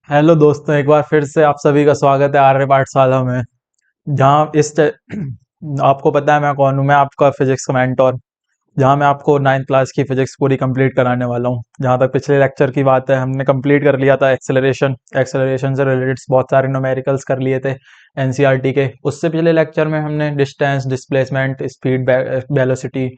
Hello दोस्तों, एक बार फिर से आप सभी का स्वागत है आर्य पाठशाला में। जहाँ आपको पता है मैं कौन हूँ। मैं आपका फिजिक्स का मेंटोर, जहाँ मैं आपको नाइन्थ क्लास की फिजिक्स पूरी कंप्लीट कराने वाला हूँ। जहाँ तक पिछले लेक्चर की बात है, हमने कंप्लीट कर लिया था एक्सेलरेशन। एक्सेलरेशन से रिलेटेड बहुत सारे न्यूमेरिकल्स कर लिए थे एनसीईआरटी के। उससे पिछले लेक्चर में हमने डिस्टेंस, डिस्प्लेसमेंट, स्पीड, वेलोसिटी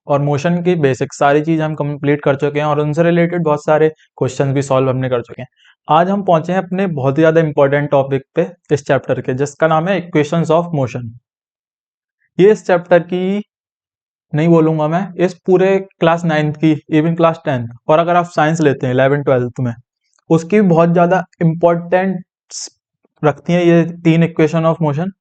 और मोशन की बेसिक सारी चीज़ हम कंप्लीट कर चुके हैं, और उनसे रिलेटेड बहुत सारे क्वेश्चन भी सॉल्व हमने कर चुके हैं। आज हम पहुंचे हैं अपने बहुत ही ज़्यादा इंपॉर्टेंट टॉपिक पे इस चैप्टर के, जिसका नाम है इक्वेशंस ऑफ मोशन। ये इस चैप्टर की नहीं बोलूंगा मैं, इस पूरे क्लास नाइन्थ की, इवन क्लास टेंथ, और अगर आप साइंस लेते हैं 11th 12th में, उसकी भी बहुत ज़्यादा इम्पोर्टेंट रखती हैं ये तीन इक्वेशन ऑफ मोशन,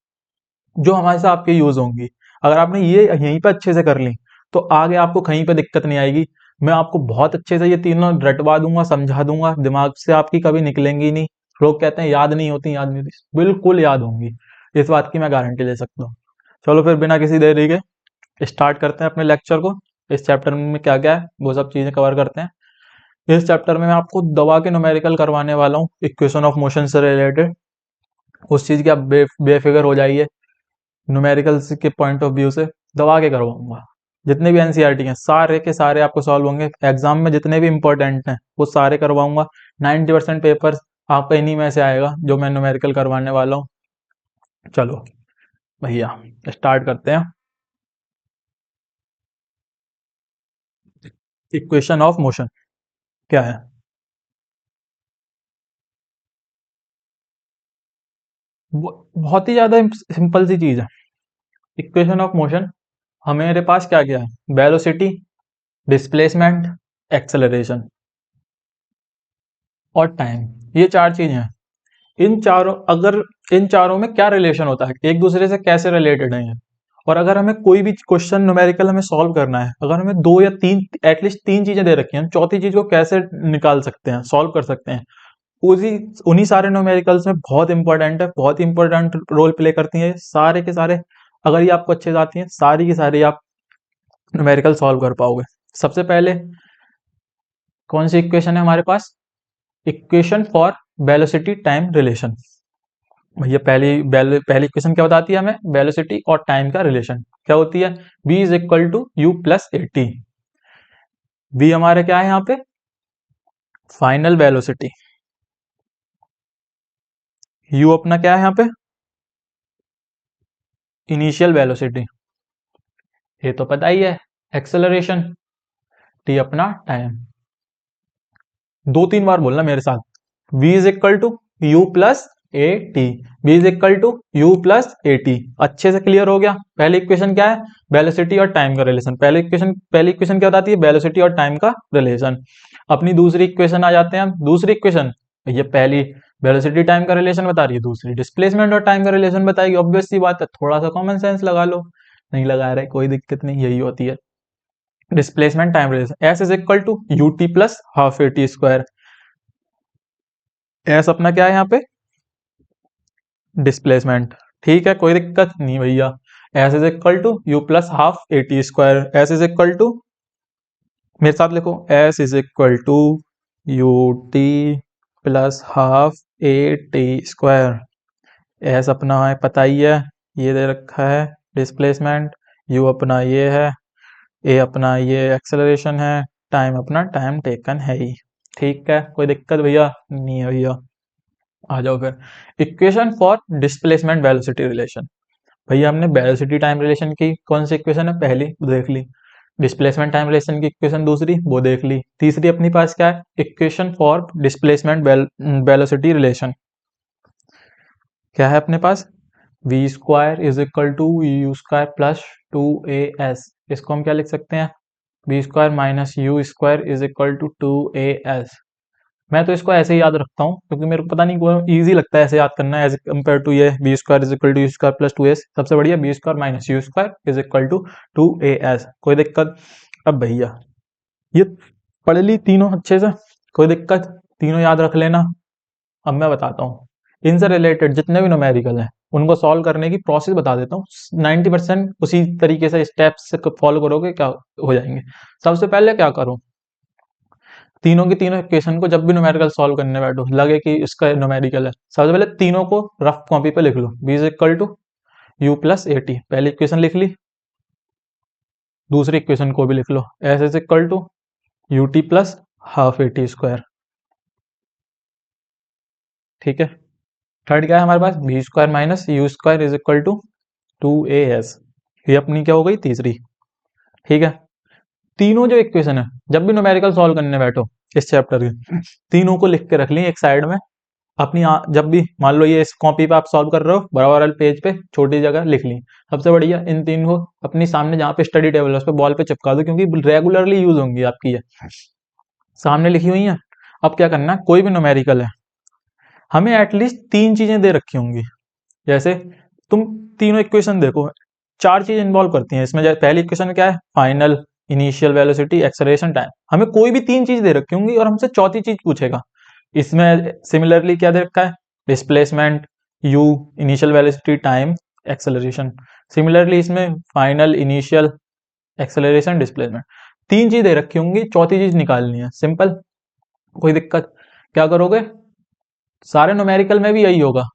जो हमेशा आपके यूज होंगी। अगर आपने ये यहीं पे अच्छे से कर ली तो आगे आपको कहीं पे दिक्कत नहीं आएगी। मैं आपको बहुत अच्छे से ये तीनों रटवा दूंगा, समझा दूंगा, दिमाग से आपकी कभी निकलेंगी नहीं। लोग कहते हैं याद नहीं होती, याद नहीं होती, बिल्कुल याद होंगी। इस बात की मैं गारंटी ले सकता हूँ। चलो फिर बिना किसी देरी के स्टार्ट करते हैं अपने लेक्चर को। इस चैप्टर में क्या क्या है वो सब चीजें कवर करते हैं। इस चैप्टर में मैं आपको दवा के न्यूमेरिकल करवाने वाला हूँ, इक्वेशन ऑफ मोशन से रिलेटेड। उस चीज की आप बेफिक्र हो जाइए। न्यूमेरिकल्स के पॉइंट ऑफ व्यू से दबा के करवाऊंगा। जितने भी एनसीईआरटी हैं सारे के सारे आपको सॉल्व होंगे। एग्जाम में जितने भी इंपॉर्टेंट हैं वो सारे करवाऊंगा। 90% पेपर आपका इन्हीं में से आएगा जो मैं न्यूमेरिकल करवाने वाला हूँ। चलो भैया स्टार्ट करते हैं। इक्वेशन ऑफ मोशन क्या है? बहुत ही ज्यादा सिंपल सी चीज है। इक्वेशन ऑफ मोशन हमारे पास क्या क्या है? वेलोसिटी, डिस्प्लेसमेंट, एक्सेलरेशन और टाइम। ये चार चीजें हैं। इन चारों में क्या रिलेशन होता है, एक दूसरे से कैसे रिलेटेड है ये? और अगर हमें कोई भी क्वेश्चन न्यूमेरिकल हमें सॉल्व करना है, अगर हमें दो या तीन, एटलीस्ट तीन चीजें दे रखी हैं, चौथी चीज को कैसे निकाल सकते हैं, सॉल्व कर सकते हैं, उसी उन्हीं सारे न्यूमेरिकल्स में बहुत इंपॉर्टेंट है, बहुत इंपॉर्टेंट रोल प्ले करती है सारे के सारे। अगर ये आपको अच्छे से आती हैं सारी की सारी, आप न्यूमेरिकल सॉल्व कर पाओगे। सबसे पहले कौन सी इक्वेशन है हमारे पास? Equation for velocity time relation. भैया पहली इक्वेशन क्या बताती है हमें? वेलोसिटी और टाइम का रिलेशन क्या होती है? v is equal to you plus A T. v हमारे क्या है यहाँ पे? Final velocity. u अपना क्या है यहाँ पे? Initial velocity. ये तो पता ही है। एक्सेलरेशन। t अपना टाइम। दो तीन बार बोलना मेरे साथ। v is equal to you plus A T. v is equal to you plus A T. अच्छे से क्लियर हो गया। पहली इक्वेशन क्या है? वेलोसिटी और टाइम का रिलेशन। पहली इक्वेशन क्या बताती है? वेलोसिटी और टाइम का रिलेशन। अपनी दूसरी इक्वेशन आ जाते हैं हम। दूसरी इक्वेशन, ये पहली वेलोसिटी टाइम का रिलेशन बता रही है, दूसरी डिस्प्लेसमेंट और टाइम का रिलेशन बताएगी। ऑब्वियस सी बात है, थोड़ा सा कॉमन सेंस लगा लो। नहीं लगा रहे कोई दिक्कत नहीं, यही होती है displacement time relation. S is equal to U T plus half A T square. S अपना क्या है यहाँ पे? डिस्प्लेसमेंट। ठीक है, कोई दिक्कत नहीं भैया। S is equal to you plus half A T square. S is equal to, मेरे साथ लिखो, S is equal to U T plus half A T square. S अपना है पता ही है, ये दे रखा है डिस्प्लेसमेंट। यू अपना ये है, ए अपना ये एक्सेलरेशन है, टाइम अपना टाइम टेकन है ही। ठीक है, कोई दिक्कत भैया नहीं है भैया। आ जाओ फिर equation for displacement velocity relation. भैया हमने वेलोसिटी टाइम रिलेशन की कौन सी इक्वेशन है? पहली वो देख ली। डिस्प्लेसमेंट टाइम रिलेशन की इक्वेशन दूसरी वो देख ली। तीसरी अपनी पास क्या है? Equation for displacement velocity relation. क्या है अपने पास? V square is equal to U square plus two A S. इसको हम क्या लिख सकते हैं? V square minus you square is equal to two A S. मैं तो इसको ऐसे ही याद रखता हूँ क्योंकि मेरे को पता नहीं वो इजी लगता है ऐसे याद करना, एज कम्पेयर टू ये B square is equal to U square plus two S. सबसे बढ़िया B square minus you square is equal to two A S. कोई दिक्कत? अब भैया ये पढ़ ली तीनों अच्छे से, कोई दिक्कत? तीनों याद रख लेना। अब मैं बताता हूँ इनसे रिलेटेड जितने भी न्यूमेरिकल हैं उनको सॉल्व करने की प्रोसेस बता देता हूँ। 90% उसी तरीके से स्टेप्स फॉलो करोगे क्या हो जाएंगे। सबसे पहले क्या करो, तीनों की तीनों इक्वेशन को जब भी न्यूमेरिकल सॉल्व करने बैठो, लगे कि इसका न्यूमेरिकल है, सबसे पहले तीनों को रफ कॉपी पे लिख लो। b is equal to you plus A T, पहली इक्वेशन लिख ली। दूसरी इक्वेशन को भी लिख लो, s is equal to U T plus half A T square. ठीक है। थर्ड क्या है हमारे पास, V square minus you square is equal to 2as। ये अपनी क्या हो गई, तीसरी। ठीक है। तीनों जो इक्वेशन है, जब भी न्यूमेरिकल सॉल्व करने बैठो इस चैप्टर के, तीनों को लिख के रख ली एक साइड में अपनी। जब भी मान लो ये इस कॉपी पे आप सॉल्व कर रहे हो, बराबर वाले पेज पे छोटी जगह लिख ली। सबसे बढ़िया इन तीन को अपनी सामने जहाँ पे स्टडी टेबल है उस पे बॉल पे चिपका दो, क्योंकि रेगुलरली यूज होंगी आपकी ये, सामने लिखी हुई है। अब क्या करना है, कोई भी न्यूमेरिकल है, हमें एटलीस्ट तीन चीजें दे रखी होंगी। जैसे तुम तीनों इक्वेशन देखो, चार चीज इन्वॉल्व करती हैं इसमें। पहली इक्वेशन क्या है, final initial velocity acceleration time. हमें कोई भी तीन चीज दे रखी होंगी और हमसे चौथी चीज पूछेगा। इसमें सिमिलरली क्या दे रखा है, displacement, you, initial velocity, time, acceleration. Similarly इसमें फाइनल, इनिशियल, एक्सेलरेशन, डिस्प्लेसमेंट, तीन चीज दे रखी होंगी, चौथी चीज निकालनी है। सिंपल, कोई दिक्कत। क्या करोगे, सारे न्यूमेरिकल में भी यही होगा।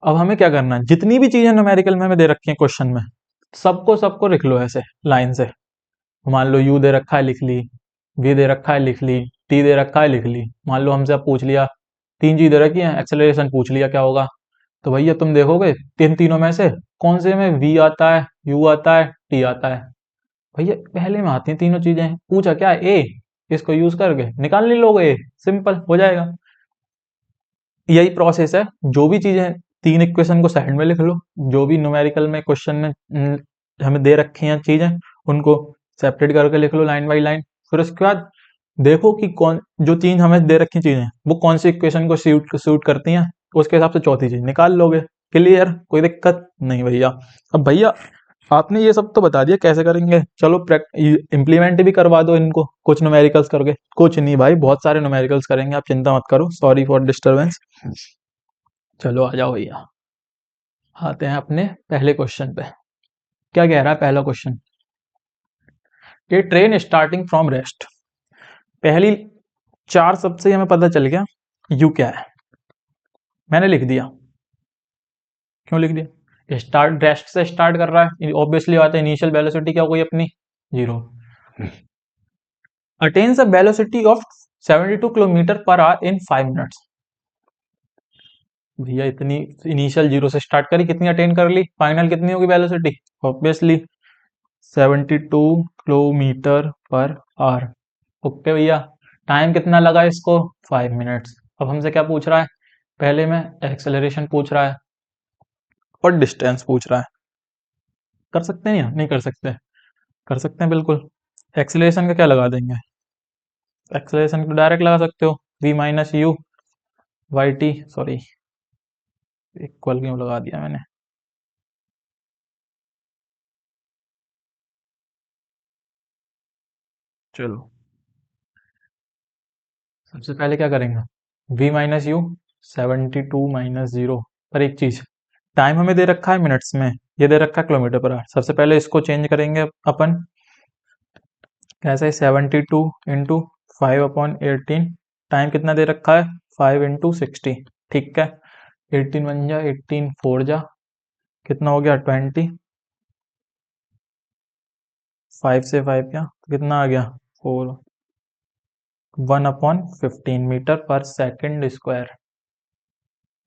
अब हमें क्या करना है, जितनी भी चीजें न्यूमेरिकल में हमें दे रखी हैं क्वेश्चन में, सबको सबको लिख लो ऐसे लाइन से। मान लो यू दे रखा है, लिख ली। वी दे रखा है, लिख ली। टी दे रखा है, लिख ली। मान लो हमसे अब पूछ लिया, तीन चीज दे रखी है, एक्सेलरेशन पूछ लिया क्या होगा, तो भैया तुम देखोगे तीनों में से कौन से में वी आता है, यू आता है, टी आता है। भैया पहले में आती हैं तीनों चीजें, पूछा क्या है, ए, इसको यूज करके निकाल नहीं लोगे ए, सिंपल हो जाएगा। यही प्रोसेस है। जो भी चीजें, तीन इक्वेशन को साइड में लिख लो, जो भी न्यूमेरिकल में क्वेश्चन में हमें दे रखी हैं चीजें, उनको सेपरेट करके लिख लो लाइन बाई लाइन। फिर उसके बाद देखो कि कौन, जो तीन हमें दे रखी चीजें वो कौन सी इक्वेशन को सूट करती हैं, उसके हिसाब से चौथी चीज निकाल लोगे। क्लियर, कोई दिक्कत नहीं भैया। अब भैया आपने ये सब तो बता दिया कैसे करेंगे, चलो इम्प्लीमेंट भी करवा दो इनको कुछ न्यूमेरिकल्स करके। कुछ नहीं भाई, बहुत सारे न्यूमेरिकल्स करेंगे, आप चिंता मत करो, सॉरी फॉर डिस्टरबेंस। चलो आ जाओ भैया, आते हैं अपने पहले क्वेश्चन पे। क्या कह रहा है पहला क्वेश्चन, ये ट्रेन स्टार्टिंग फ्रॉम रेस्ट। पहली चार शब्द से हमें पता चल गया यू क्या है, मैंने लिख दिया। क्यों लिख दिया, स्टार्ट रेस्ट से स्टार्ट कर रहा है, ऑब्वियसली बात है। इनिशियल वेलोसिटी क्या हो गई अपनी, 0। Attains a velocity of 72 kilometre per hour in 5 minutes. भैया इतनी इनिशियल 0 से स्टार्ट करी, कितनी अटेन कर ली, फाइनल कितनी होगी velocity, obviously 72 kilometre per hour. Okay भैया, टाइम कितना लगा इसको, 5 मिनट्स। अब हमसे क्या पूछ रहा है, पहले में एक्सेलरेशन पूछ रहा है और डिस्टेंस पूछ रहा है। कर सकते हैं या नहीं कर सकते, कर सकते हैं बिल्कुल। एक्सेलरेशन का क्या लगा देंगे, एक्सेलरेशन को डायरेक्ट लगा सकते हो, v minus U Y T, sorry equal क्यों लगा दिया मैंने। चलो सबसे पहले क्या करेंगे, v माइनस यू 72 माइनस 0 पर एक चीज, टाइम हमें दे रखा है मिनट्स में, ये दे रखा है किलोमीटर पर आवर। सबसे पहले इसको चेंज करेंगे अपन, कैसे, 72 इंटू 5/18। टाइम कितना दे रखा है, 5 इंटू 60। ठीक है, 18 बन जा, 18 4 जा, कितना हो गया 20। 5 से 5 क्या, कितना आ गया 4, 1/15 मीटर पर सेकंड स्क्वायर।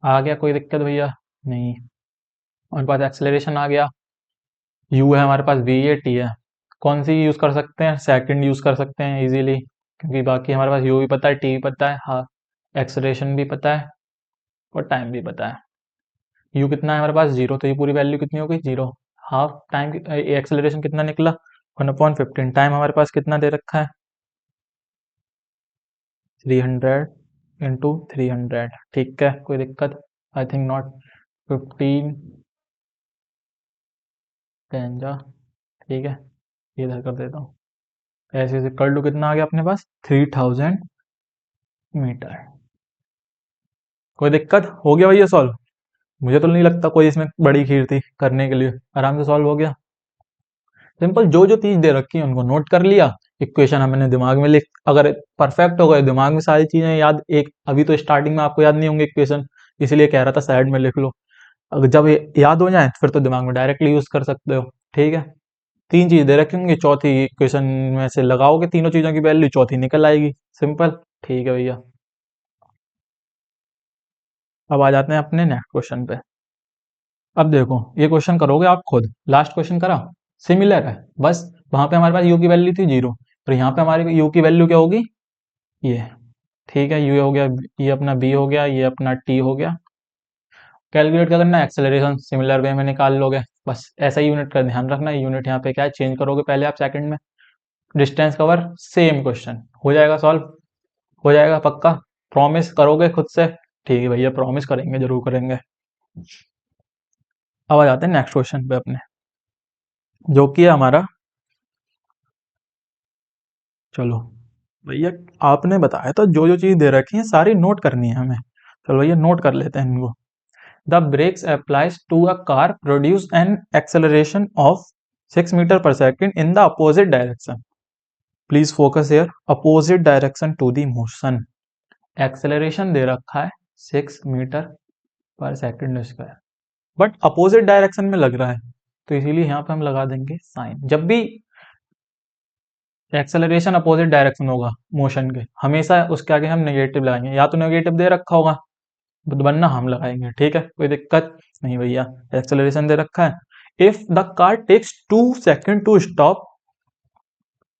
आ गया, कोई दिक्कत भैया नहीं। हमारे पास एक्सेलरेशन आ गया, यू है हमारे पास, वी ए टी है। कौन सी यूज कर सकते हैं, सेकंड यूज कर सकते हैं इजीली, क्योंकि बाकी हमारे पास यू भी पता है, टी भी पता है, हाँ एक्सेलरेशन भी पता है और टाइम भी पता है। यू कितना है हमारे पास, 0, तो ये पूरी वैल्यू कितनी हो गई, 0। हाफ टाइम, एक्सेलरेशन कितना निकला, 1/15। टाइम हमारे पास कितना दे रखा है, 300 इंटू 300। ठीक है, कोई दिक्कत, आई थिंक नॉट। 15 10 जा, ठीक है, ये इधर कर देता हूँ। ऐसे ऐसे कर लो, कितना आ गया अपने पास, 3000 मीटर। कोई दिक्कत, हो गया भैया सॉल्व। मुझे तो नहीं लगता कोई इसमें बड़ी खीर थी करने के लिए, आराम से सॉल्व हो गया। सिंपल जो जो चीज दे रखी है उनको नोट कर लिया, इक्वेशन हमने दिमाग में लिख, अगर परफेक्ट हो गए दिमाग में सारी चीजें याद, एक अभी तो स्टार्टिंग में आपको याद नहीं होंगे इक्वेशन, इसलिए कह रहा था साइड में लिख लो, अगर जब ये याद हो जाए फिर तो दिमाग में डायरेक्टली यूज कर सकते हो। ठीक है, तीन चीज दे रखी होंगी, चौथी इक्वेशन में से लगाओगे तीनों चीजों की वैल्यू, चौथी निकल आएगी, सिंपल। ठीक है भैया, अब आ जाते हैं अपने नेक्स्ट क्वेश्चन पे। अब देखो ये क्वेश्चन करोगे आप खुद, लास्ट क्वेश्चन करा, सिमिलर है, बस वहां पे हमारे पास यू की वैल्यू थी 0, और यहाँ पे हमारी यू की वैल्यू क्या होगी, ये। ठीक है, यू हो गया, ये अपना बी हो गया, ये अपना टी हो गया। कैलकुलेट क्या करना है, एक्सेलरेशन सिमिलर वे में निकाल लोगे, बस ऐसा ही यूनिट का ध्यान रखना है, यूनिट यहाँ पे क्या है चेंज करोगे पहले आप सेकंड में। डिस्टेंस कवर सेम क्वेश्चन, हो जाएगा सॉल्व, हो जाएगा पक्का, प्रॉमिस करोगे खुद से। ठीक है भैया, प्रॉमिस करेंगे, जरूर करेंगे। अब आ जाते हैं नेक्स्ट क्वेश्चन पे अपने, जो कि है हमारा, चलो भैया आपने बताया था जो जो चीज दे रखी है सारी नोट करनी है हमें, चलो भैया नोट कर लेते हैं इनको। The brakes applies to a car produce an acceleration of 6 meter per second in the opposite direction. Please focus here, opposite direction to the motion. Acceleration दे रखा है 6 मीटर पर second square, but opposite direction में लग रहा है, तो इसीलिए यहाँ पे हम लगा देंगे साइन। जब भी एक्सेलरेशन अपोजिट डायरेक्शन होगा मोशन के, हमेशा उसके आगे हम नेगेटिव लगाएंगे, या तो नेगेटिव दे रखा होगा वरना हम लगाएंगे। ठीक है, कोई दिक्कत नहीं भैया, एक्सेलरेशन दे रखा है। If the car takes 2 second to stop,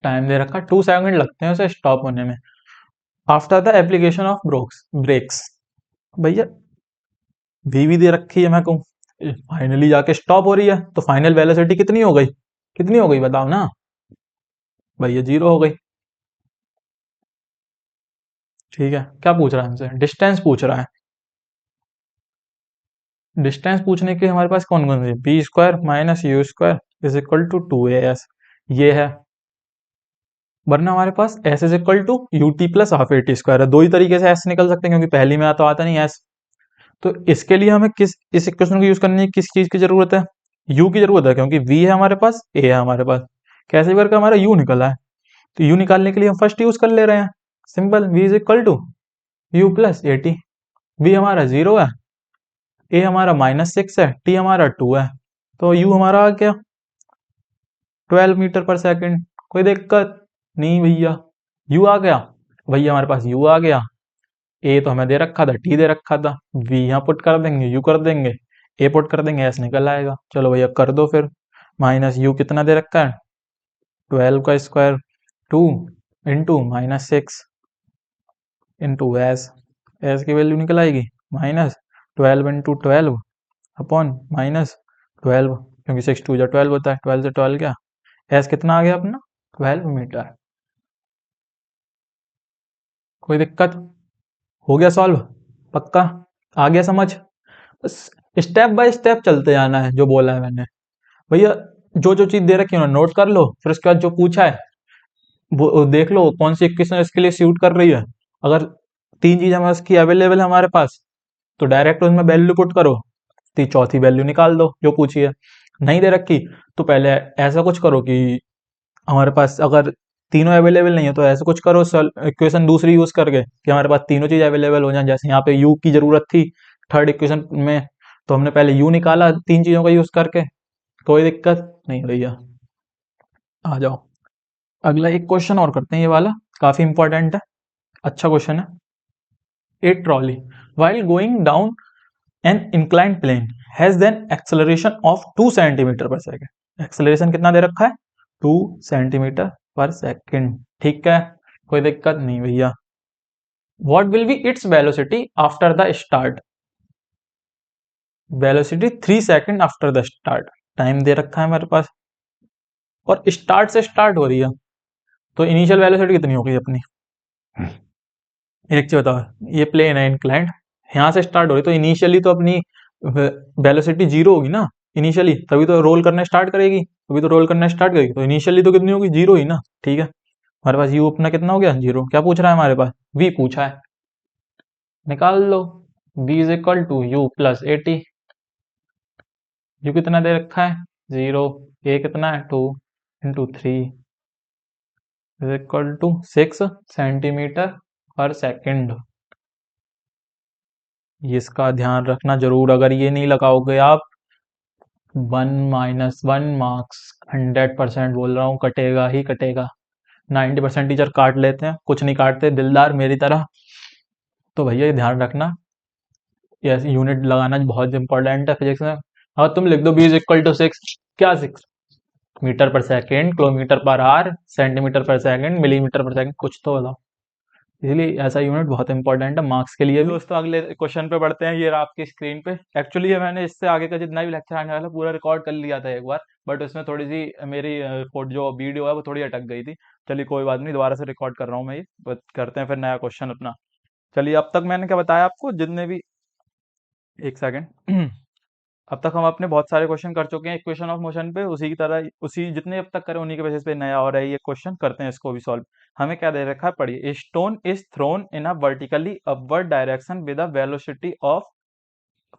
time दे रखा है 2 सेकेंड लगते हैं उसे स्टॉप होने में, after the application of brakes, भैया भी दे रखी है, मैं कहूँ फाइनली जाके स्टॉप हो रही है, तो फाइनल वेलोसिटी कितनी हो गई, कितनी हो गई बताओ ना भैया, 0 हो गई। ठीक है, क्या पूछ रहा है हमसे, डिस्टेंस पूछ रहा है। डिस्टेंस पूछने के हमारे पास कौन कौन से, V square minus you square is equal to 2as, ये है, वरना हमारे पास S is equal to U T plus half A T square है। दो ही तरीके से एस निकल सकते हैं, क्योंकि पहली में तो आता नहीं एस, तो इसके लिए हमें किस इस इक्वेशन को यूज करने की किस चीज की जरूरत है, यू की जरूरत है, क्योंकि वी है हमारे पास, ए है हमारे पास, कैसे भी करके हमारा यू निकला है, तो यू निकालने के लिए हम फर्स्ट यूज कर ले रहे हैं, simple, V is equal to you plus A T. V हमारा 0 है, ए हमारा -6 है, टी हमारा 2 है, तो यू हमारा आ गया 12 मीटर पर सेकंड। कोई दिक्कत नहीं भैया, यू आ गया, भैया हमारे पास यू आ गया, ए तो हमें दे रखा था, टी दे रखा था, वी यहाँ पुट कर देंगे, यू कर देंगे, ए पुट कर देंगे, एस निकल आएगा। चलो भैया कर दो फिर, माइनस यू कितना दे रखा है 12 का square 2 into -6 into S, S की वैल्यू निकल आएगी -12 इंटू 12 अपॉन -12, क्योंकि 6 2 जा 12 होता है, 12 से 12 क्या, एस कितना आ गया अपना 12 मीटर। कोई दिक्कत, हो गया सॉल्व, पक्का आ गया समझ, बस स्टेप बाय स्टेप चलते जाना है जो बोला है मैंने। भैया जो जो चीज दे रखी है नोट कर लो, फिर उसके बाद जो पूछा है वो देख लो कौन सी इक्वेशन इसके लिए सूट कर रही है। अगर तीन चीज हमारे उसकी अवेलेबल है हमारे पास, तो डायरेक्ट उसमें वैल्यू पुट करो, तो चौथी वैल्यू निकाल दो जो पूछी है। नहीं दे रखी तो पहले ऐसा कुछ करो कि हमारे पास अगर तीनों अवेलेबल नहीं है तो ऐसा कुछ करो, इक्वेशन दूसरी यूज करके कि हमारे पास तीनों चीज अवेलेबल हो जाए। जैसे यहाँ पे यू की जरूरत थी थर्ड इक्वेशन में, तो हमने पहले यू निकाला तीन चीजों का यूज करके, कोई दिक्कत नहीं भैया। आ जाओ, अगला एक क्वेश्चन और करते हैं, ये वाला काफी इंपॉर्टेंट है, अच्छा क्वेश्चन है। ए trolley while going down an inclined plane has then acceleration of 2 centimetre per second, acceleration कितना दे रखा है 2 सेंटीमीटर पर सेकेंड। ठीक है, कोई दिक्कत नहीं भैया। What will be its velocity after the start, velocity 3 second after the start, time दे रखा है हमारे पास, और स्टार्ट से स्टार्ट हो रही है, तो इनिशियल वेलोसिटी कितनी होगी अपनी, एक चीज बताओ, ये प्लेन है इंक्लाइंड, यहाँ से स्टार्ट हो रही तो इनिशियली तो अपनी वेलोसिटी 0 होगी ना इनिशियली, तभी तो रोल करना स्टार्ट करेगी, तभी तो रोल करना स्टार्ट करेगी, तो इनिशियली तो कितनी होगी 0 ही ना। ठीक है, हमारे पास यू अपना कितना हो गया 0, क्या पूछ रहा है हमारे पास, वी पूछा है, निकाल लो, v is equal to you plus A T, U कितना दे रखा है 0, ए कितना है 2, into 3 is equal to 6 centimetre per second. इसका ध्यान रखना जरूर, अगर ये नहीं लगाओगे आप 1 - 1 मार्क्स 100% बोल रहा हूँ, कटेगा ही कटेगा। 90% टीचर काट लेते हैं, कुछ नहीं काटते दिलदार मेरी तरह। तो भैया ये ध्यान रखना, ये यूनिट लगाना बहुत इंपॉर्टेंट है फिजिक्स में। हाँ तुम लिख दो बी इज इक्वल टू 6, क्या 6 metre per second, kilometre per hour, centimetre per second, millimetre पर सेकेंड, कुछ तो बताओ। इसलिए ऐसा यूनिट बहुत इंपॉर्टेंट है मार्क्स के लिए भी। दोस्तों अगले क्वेश्चन पे बढ़ते हैं। ये रहा आपकी स्क्रीन पे। एक्चुअली ये मैंने इससे आगे का जितना भी लेक्चर आने वाला पूरा रिकॉर्ड कर लिया था एक बार, बट उसमें थोड़ी सी मेरी जो वीडियो है वो थोड़ी अटक गई थी। चलिए कोई बात नहीं, दोबारा से रिकॉर्ड कर रहा हूँ मैं ये। बस करते हैं फिर नया क्वेश्चन अपना। चलिए अब तक मैंने क्या बताया आपको, जितने भी, एक सेकेंड अब तक हम अपने बहुत सारे क्वेश्चन कर चुके हैं इक्वेशन ऑफ मोशन पे, उसी की तरह उसी जितने अब तक करें उन्हीं के बेसिस पे नया हो रहा है ये क्वेश्चन। करते हैं इसको भी सॉल्व। हमें क्या दे रखा है, पढ़िए। Stone is thrown in a vertically upward direction with a velocity of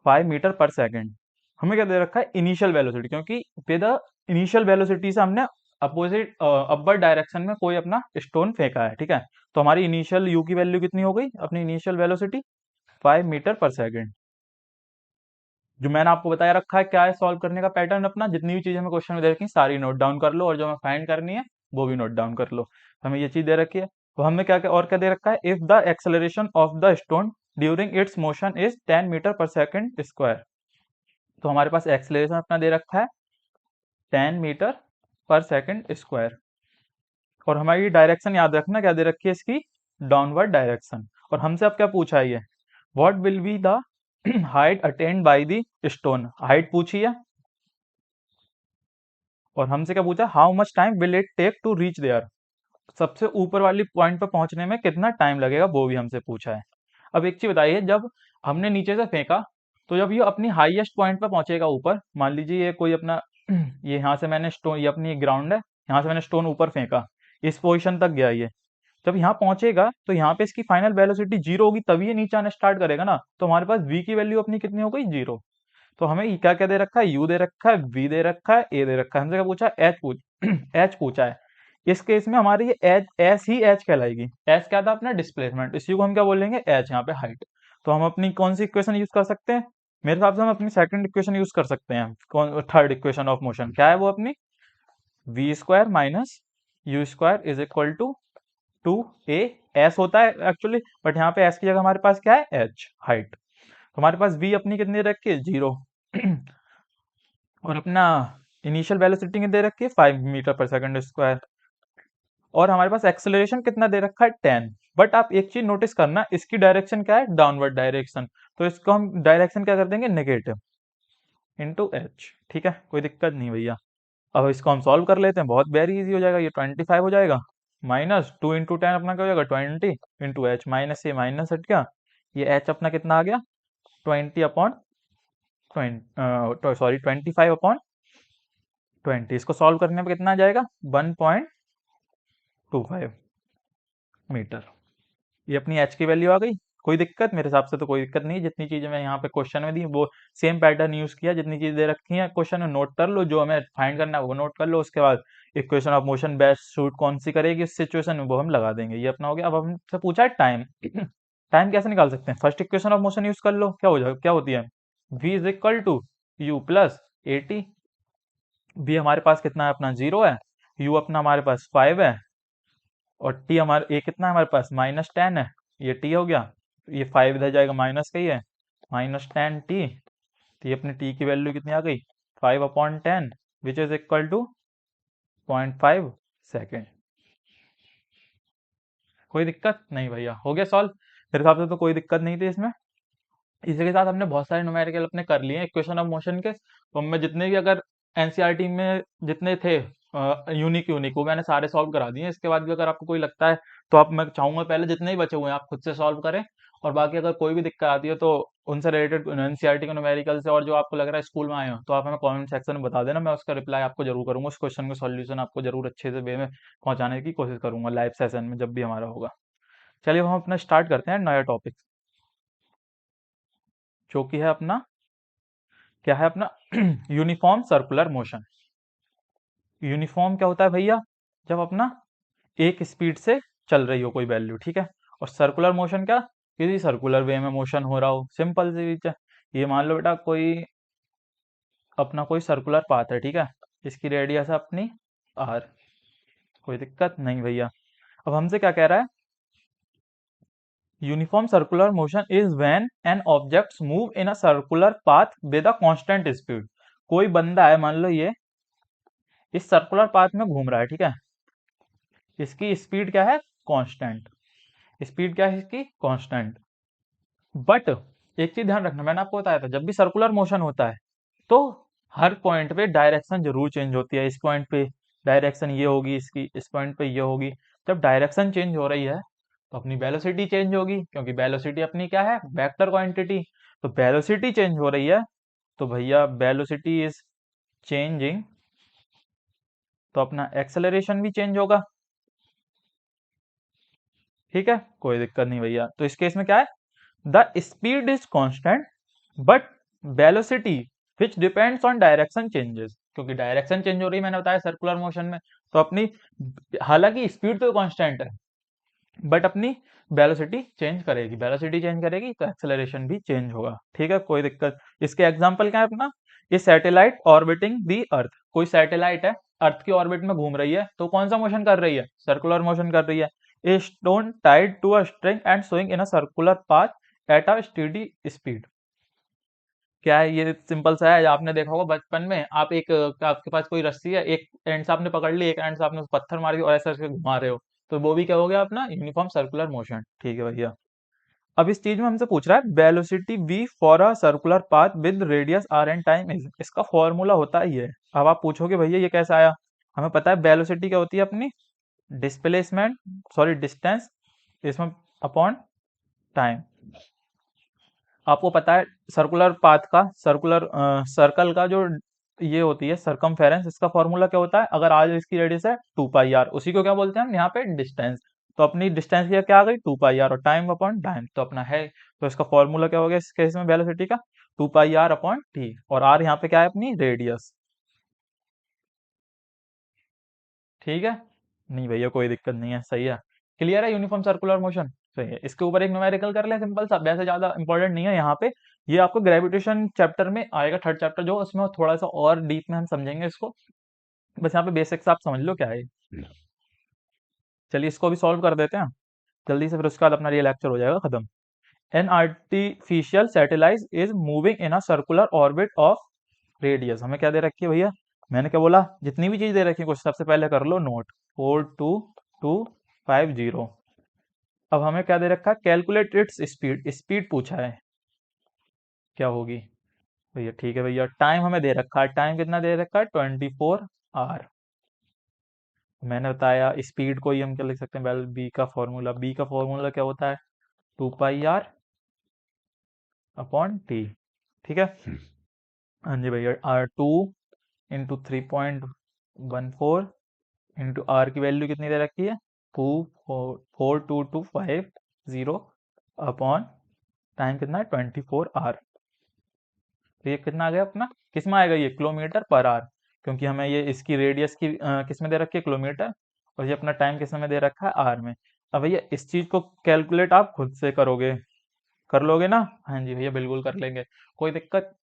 5 metre per second. हमें क्या दे रखा है, इनिशियल वेलोसिटी, क्योंकि विद अ इनिशियल वेलोसिटी से हमने अपोजिट अपवर्ड डायरेक्शन में कोई अपना स्टोन फेंका है, ठीक है। तो हमारी इनिशियल यू की वैल्यू कितनी हो गई, अपनी initial velocity 5 metre per second. जो मैंने आपको बताया रखा है क्या है सॉल्व करने का पैटर्न अपना, जितनी भी चीजें हमें क्वेश्चन में दे रखी हैं सारी नोट डाउन कर लो, और जो हमें फाइंड करनी है वो भी नोट डाउन कर लो। हमें ये चीज दे रखी है, तो हमें क्या क्या और क्या दे रखा है, if the acceleration of the stone during its motion is 10 metre per second square. तो हमारे पास एक्सेलरेशन अपना दे रखा है 10 मीटर पर सेकेंड स्क्वायर, और हमारी डायरेक्शन याद रखना क्या दे रखी है इसकी, डाउनवर्ड डायरेक्शन। और हमसे अब क्या पूछा है ये, what will be the height attained by the stone, height पूछी है। और हमसे क्या पूछा, how much time will it take to reach there, सबसे ऊपर वाली पॉइंट पर पहुंचने में कितना टाइम लगेगा वो भी हमसे पूछा है। अब एक चीज बताइए, जब हमने नीचे से फेंका तो जब ये अपनी हाईएस्ट पॉइंट पर पहुंचेगा ऊपर, मान लीजिए ये कोई अपना ये यहाँ से मैंने स्टोन, ये अपनी ग्राउंड है, यहाँ से मैंने स्टोन ऊपर फेंका, इस पोजिशन तक गया ये, जब यहाँ पहुंचेगा तो यहाँ पे इसकी फाइनल वेलोसिटी 0 होगी, तभी ये नीचे आना स्टार्ट करेगा ना। तो हमारे पास v की वैल्यू अपनी कितनी हो गई, 0। तो हमें क्या क्या दे रखा है, u दे रखा है, v दे रखा है, a दे रखा है। हमसे क्या पूछा, h पूछ h पूछा है। इस केस में हमारी ये एच एस ही एच कहलाएगी। एच क्या था अपना, डिस्प्लेसमेंट, इसी को हम क्या बोलेंगे, एच यहाँ पे हाइट। तो हम अपनी कौन सी इक्वेशन यूज कर सकते हैं, मेरे हिसाब से हम अपनी सेकंड इक्वेशन यूज कर सकते हैं। कौन, थर्ड इक्वेशन ऑफ मोशन क्या है वो अपनी, v square minus you square is equal to 2a। S होता है एक्चुअली, बट यहाँ पे एस की जगह हमारे पास क्या है, एच हाइट। तो हमारे पास v अपनी कितनी रखी है, 0 और अपना इनिशियल वेलोसिटी कितनी दे रखी है, 5 मीटर पर सेकेंड स्क्वायर। और हमारे पास एक्सेलरेशन कितना दे रखा है, 10। बट आप एक चीज नोटिस करना, इसकी डायरेक्शन क्या है, डाउनवर्ड डायरेक्शन। तो इसको हम डायरेक्शन क्या कर देंगे, नेगेटिव इंटू एच, ठीक है, कोई दिक्कत नहीं भैया। अब इसको हम सॉल्व कर लेते हैं, बहुत वेरी इजी हो जाएगा, ये 25 हो जाएगा, माइनस 2 × 10 अपना क्या हो जाएगा, 20 इंटू एच, माइनस से माइनस हट गया, ये एच अपना कितना आ गया, 25/20। इसको सॉल्व करने पे कितना आ जाएगा, 1.25 मीटर। ये अपनी एच की वैल्यू आ गई। कोई दिक्कत, मेरे हिसाब से तो कोई दिक्कत नहीं। जितनी चीजें मैं यहाँ पे क्वेश्चन में दी वो सेम पैटर्न यूज किया, जितनी चीजें दे रखी हैं क्वेश्चन में नोट कर लो, जो हमें फाइंड करना है वो नोट कर लो। उसके बाद equation of motion best suit कौन सी करेगी इस सिचुएशन में वो हम लगा देंगे, ये अपना हो गया। अब हमसे पूछा है टाइम टाइम कैसे निकाल सकते हैं, first equation of motion use कर लो, क्या हो जाएगा, क्या होती है, v is equal to you plus A T. v हमारे पास कितना है अपना, 0 है, u अपना हमारे पास 5 है, और t हमारे, a कितना है हमारे पास, -10 है, ये t हो गया। ये 5 इधर जाएगा, माइनस का ही है, -10t। तो ये अपने t की वैल्यू कितनी आ गई, 5/10 which is equal to 0.5 second. कोई दिक्कत नहीं भैया, हो गया सॉल्व। मेरे हिसाब से तो कोई दिक्कत नहीं थी इसमें। इसी के साथ हमने बहुत सारे न्यूमेरिकल अपने कर लिए इक्वेशन ऑफ मोशन के। तो मैं जितने भी अगर एनसीईआरटी में जितने थे यूनिक यूनिक, वो मैंने सारे सॉल्व करा दिए। इसके बाद भी अगर आपको कोई लगता है तो आप, मैं चाहूंगा पहले जितने ही बचे हुए हैं आप खुद से सॉल्व करें, और बाकी अगर कोई भी दिक्कत आती है तो उनसे रिलेटेड एनसीईआरटी के न्यूमेरिकल से, और जो आपको लग रहा है स्कूल में आए हो तो आप हमें कमेंट सेक्शन में बता देना, मैं उसका रिप्लाई आपको जरूर करूंगा। उस क्वेश्चन का सॉल्यूशन आपको जरूर अच्छे से वे में पहुंचाने की कोशिश करूंगा लाइव सेशन में जब भी हमारा होगा। चलिए हम अपना स्टार्ट करते हैं नया टॉपिक, जो कि है अपना, क्या है अपना यूनिफॉर्म सर्कुलर मोशन। यूनिफॉर्म क्या होता है भैया, जब अपना एक स्पीड से चल रही हो कोई वैल्यू, ठीक है। और सर्कुलर मोशन क्या, किसी सर्कुलर वे में मोशन हो रहा हो, सिंपल सी चीज है। ये मान लो बेटा कोई अपना कोई सर्कुलर पाथ है, ठीक है, इसकी रेडियस है अपनी आर, कोई दिक्कत नहीं भैया। अब हमसे क्या कह रहा है, uniform circular motion is when an object move in a circular path with a constant speed. कोई बंदा है, मान लो ये इस सर्कुलर पाथ में घूम रहा है, ठीक है, इसकी स्पीड क्या है, कांस्टेंट। स्पीड क्या है इसकी, कांस्टेंट। बट एक चीज ध्यान रखना, मैंने आपको बताया था जब भी सर्कुलर मोशन होता है तो हर पॉइंट पे डायरेक्शन जरूर चेंज होती है। इस पॉइंट पे डायरेक्शन ये होगी इसकी, इस पॉइंट पे ये होगी। जब डायरेक्शन चेंज हो रही है तो अपनी वेलोसिटी चेंज होगी, क्योंकि वेलोसिटी अपनी क्या है, वेक्टर क्वांटिटी। तो वेलोसिटी चेंज हो रही है तो भैया वेलोसिटी इज चेंजिंग, तो अपना एक्सेलरेशन भी चेंज होगा, ठीक है, कोई दिक्कत नहीं भैया। तो इस केस में क्या है, the speed is constant but velocity which depends on direction changes, क्योंकि डायरेक्शन चेंज हो रही है, मैंने बताया सर्कुलर मोशन में। तो अपनी, हालांकि स्पीड तो कांस्टेंट है बट अपनी वेलोसिटी चेंज करेगी, वेलोसिटी चेंज करेगी तो एक्सेलरेशन भी चेंज होगा, ठीक है, कोई दिक्कत। इसके एग्जांपल क्या है अपना, ये सैटेलाइट ऑर्बिटिंग दी अर्थ, कोई सैटेलाइट है अर्थ की ऑर्बिट में घूम रही है, तो कौन सा मोशन कर रही है, सर्कुलर मोशन कर रही है। A stone tied to a string and swing in a circular path at a steady speed. क्या है ये, सिंपल सा है, आपने देखा होगा बचपन में, आप एक आपके पास कोई रस्सी है, एक एंड से आपने पकड़ ली, एक एंड से आपने उस पत्थर मार के और ऐसे ऐसे घुमा रहे हो, तो वो भी क्या हो गया अपना यूनिफॉर्म सर्कुलर मोशन, ठीक है भैया। अब इस चीज में हमसे पूछ रहा है velocity v for a circular path with radius r and time is, इसका फॉर्मूला होता है ये। अब आप पूछोगे भैया ये कैसे आया, हमें पता है वेलोसिटी क्या होती है अपनी, डिस्प्लेसमेंट, सॉरी डिस्टेंस, इसमें अपॉन टाइम। आपको पता है सर्कुलर पाथ का, सर्कुलर सर्कल का जो ये होती है सरकमफेरेंस, इसका फॉर्मूला क्या होता है, अगर आज इसकी रेडियस है 2 पाई आर, उसी को क्या बोलते हैं हम यहाँ पे डिस्टेंस। तो अपनी डिस्टेंस क्या आ गई 2 पाई आर, और टाइम अपॉन टाइम तो अपना है, तो इसका फॉर्मूला क्या हो गया इस केस में वेलोसिटी का, 2 पाई आर अपॉन टी, और आर यहाँ पे क्या है अपनी रेडियस, ठीक है। नहीं भैया कोई दिक्कत नहीं है, सही है, क्लियर है, यूनिफॉर्म सर्कुलर मोशन सही है। इसके ऊपर एक न्यूमेरिकल कर ले सिंपल सा, वैसे ज्यादा इंपॉर्टेंट नहीं है यहाँ पे। ये आपको ग्रेविटेशन चैप्टर में आएगा, थर्ड चैप्टर जो, उसमें थोड़ा सा और डीप में हम समझेंगे इसको। बस यहाँ पे बेसिक्स आप समझ लो क्या है। चलिए इसको भी सॉल्व कर देते हैं जल्दी से, फिर उसके बाद अपना ये लेक्चर हो जाएगा खत्म। An artificial satellite is moving in a circular orbit of radius, हमें क्या दे रखी है भैया, मैंने क्या बोला, जितनी भी चीज दे रखी है कुछ, सबसे पहले कर लो नोट, 42250। अब हमें क्या दे रखा है, कैलकुलेट इट्स स्पीड, स्पीड पूछा है क्या होगी भैया, ठीक है भैया। टाइम हमें दे रखा है, टाइम कितना दे रखा है, 24 आवर। मैंने बताया स्पीड को ही हम क्या लिख सकते हैं, वेल बी का फॉर्मूला क्या होता है, 2 पाई आर अपॉन टी, ठीक है। हाँ जी भैया, R2 × 3.14 इंटू आर की वैल्यू कितनी दे रखी है, 42250 अपॉन टाइम कितना है 24 आवर। तो ये कितना आ गया अपना, किस में आएगा ये, किलोमीटर पर आवर, क्योंकि हमें ये इसकी रेडियस की किस में दे रखी है, किलोमीटर, और ये अपना टाइम किस में दे रखा है, आर में। अब भैया इस चीज को कैलकुलेट आप खुद से करोगे, कर लोगे ना, हाँ जी भैया बिल्कुल कर लेंगे, कोई दिक्कत,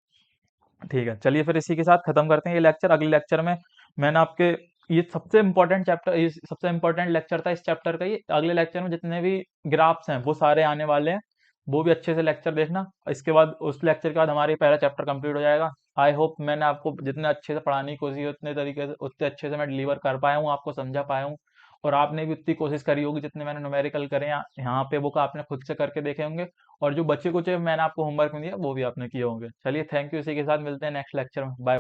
ठीक है। चलिए फिर इसी के साथ खत्म करते हैं ये लेक्चर। अगले लेक्चर में मैंने आपके, ये सबसे इंपॉर्टेंट चैप्टर, ये सबसे इंपॉर्टेंट लेक्चर था इस चैप्टर का, ये अगले लेक्चर में जितने भी ग्राफ्स हैं वो सारे आने वाले हैं, वो भी अच्छे से लेक्चर देखना। इसके बाद उस लेक्चर के बाद हमारी पहला चैप्टर कंप्लीट हो जाएगा। आई होप मैंने आपको जितने अच्छे से पढ़ाने की कोशिश की उतने तरीके से, उतने अच्छे से मैं डिलीवर कर पाया हूँ, आपको समझा पाया हूँ, और आपने भी उतनी कोशिश करी होगी जितने मैंने न्यूमेरिकल करे हैं यहाँ पे, वो का आपने खुद से करके देखे होंगे, और जो बच्चे कुछ मैंने आपको होमवर्क में दिया वो भी आपने किए होंगे। चलिए थैंक यू, इसी के साथ मिलते हैं नेक्स्ट लेक्चर में, बाय।